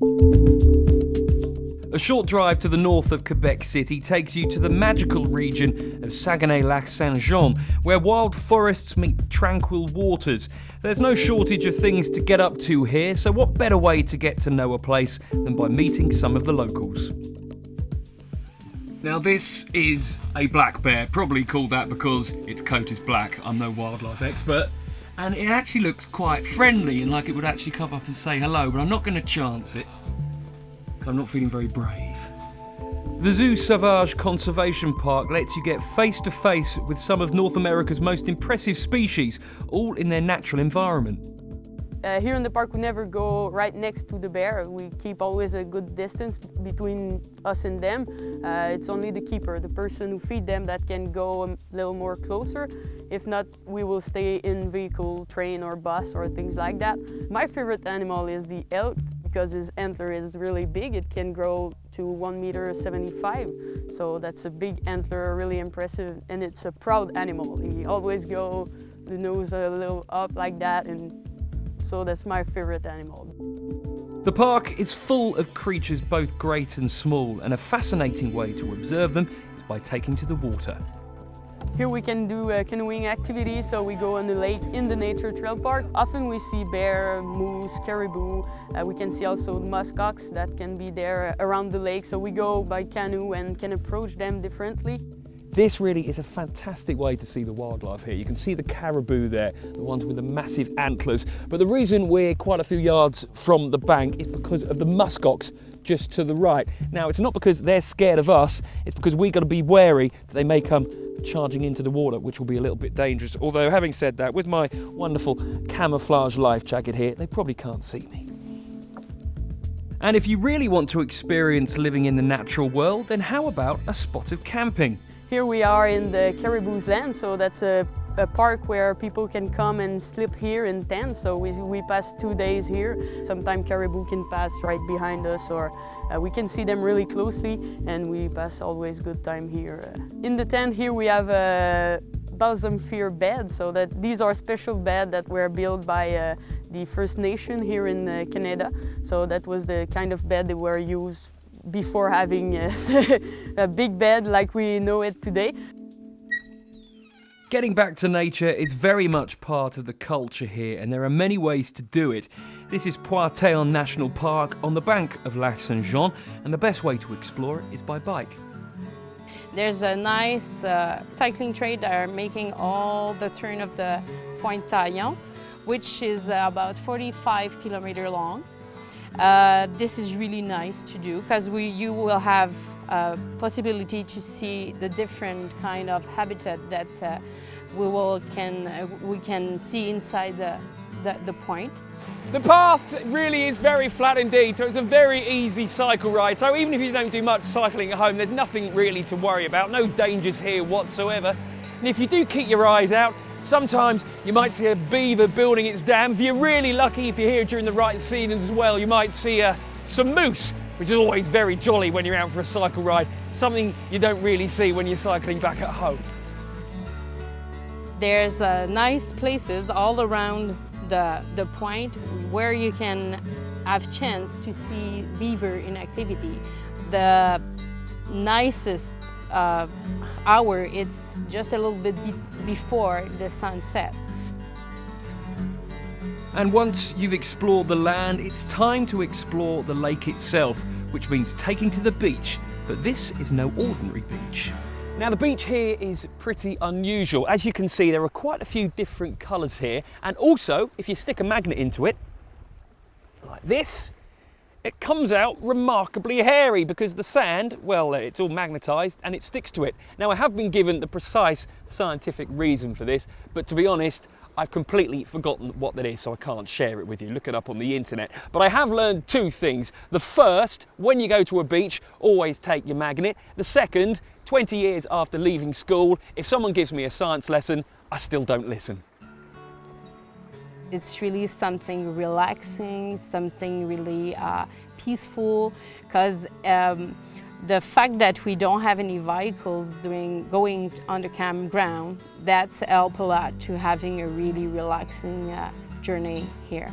A short drive to the north of Quebec City takes you to the magical region of Saguenay-Lac-Saint-Jean, where wild forests meet tranquil waters. There's no shortage of things to get up to here, so what better way to get to know a place than by meeting some of the locals? Now this is a black bear, probably called that because its coat is black. I'm no wildlife expert. And it actually looks quite friendly and like it would actually come up and say hello, but I'm not going to chance it. I'm not feeling very brave. The Zoo Sauvage Conservation Park lets you get face to face with some of North America's most impressive species, all in their natural environment. Here in the park we never go right next to the bear. We keep always a good distance between us and them. It's only the keeper, the person who feeds them, that can go a little more closer. If not, we will stay in vehicle, train or bus or things like that. My favorite animal is the elk because his antler is really big. It can grow to 1.75 meters. So that's a big antler, really impressive, and it's a proud animal. He always go the nose a little up like that, and so that's my favorite animal. The park is full of creatures both great and small, and a fascinating way to observe them is by taking to the water. Here we can do a canoeing activity, so we go on the lake in the nature trail park. Often we see bear, moose, caribou. We can see also muskox that can be there around the lake, so we go by canoe and can approach them differently. This really is a fantastic way to see the wildlife here. You can see the caribou there, the ones with the massive antlers. But the reason we're quite a few yards from the bank is because of the muskox just to the right. Now, it's not because they're scared of us, it's because we've got to be wary that they may come charging into the water, which will be a little bit dangerous. Although, having said that, with my wonderful camouflage life jacket here, they probably can't see me. And if you really want to experience living in the natural world, then how about a spot of camping? Here we are in the caribou's land, so that's a park where people can come and sleep here in tents. So we pass 2 days here. Sometimes caribou can pass right behind us, or we can see them really closely, and we pass always good time here. In the tent here we have a balsam fir bed, so that these are special beds that were built by the First Nation here in Canada. So that was the kind of bed that were used before having a big bed like we know it today. Getting back to nature is very much part of the culture here, and there are many ways to do it. This is Poitéon National Park on the bank of Lac Saint-Jean, and the best way to explore it is by bike. There's a nice cycling trail that are making all the turn of the Poitéon, which is about 45 kilometers long. This is really nice to do because you will have a possibility to see the different kind of habitat that we can see inside the point. The path really is very flat indeed, so it's a very easy cycle ride. So even if you don't do much cycling at home, there's nothing really to worry about, no dangers here whatsoever. And if you do keep your eyes out, sometimes you might see a beaver building its dam. If you're really lucky, if you're here during the right season as well, you might see some moose, which is always very jolly when you're out for a cycle ride. Something you don't really see when you're cycling back at home. There's nice places all around the point where you can have chance to see beaver in activity. The nicest hour, it's just a little bit before the sunset. And once you've explored the land, it's time to explore the lake itself, which means taking to the beach. But this is no ordinary beach. Now the beach here is pretty unusual. As you can see, there are quite a few different colours here. And also, if you stick a magnet into it, like this, it comes out remarkably hairy because the sand, well, it's all magnetised and it sticks to it. Now I have been given the precise scientific reason for this, but to be honest, I've completely forgotten what that is, so I can't share it with you. Look it up on the internet. But I have learned two things. The first, when you go to a beach, always take your magnet. The second, 20 years after leaving school, if someone gives me a science lesson, I still don't listen. It's really something relaxing, something really peaceful, because the fact that we don't have any vehicles going on the campground, that's helped a lot to having a really relaxing journey here.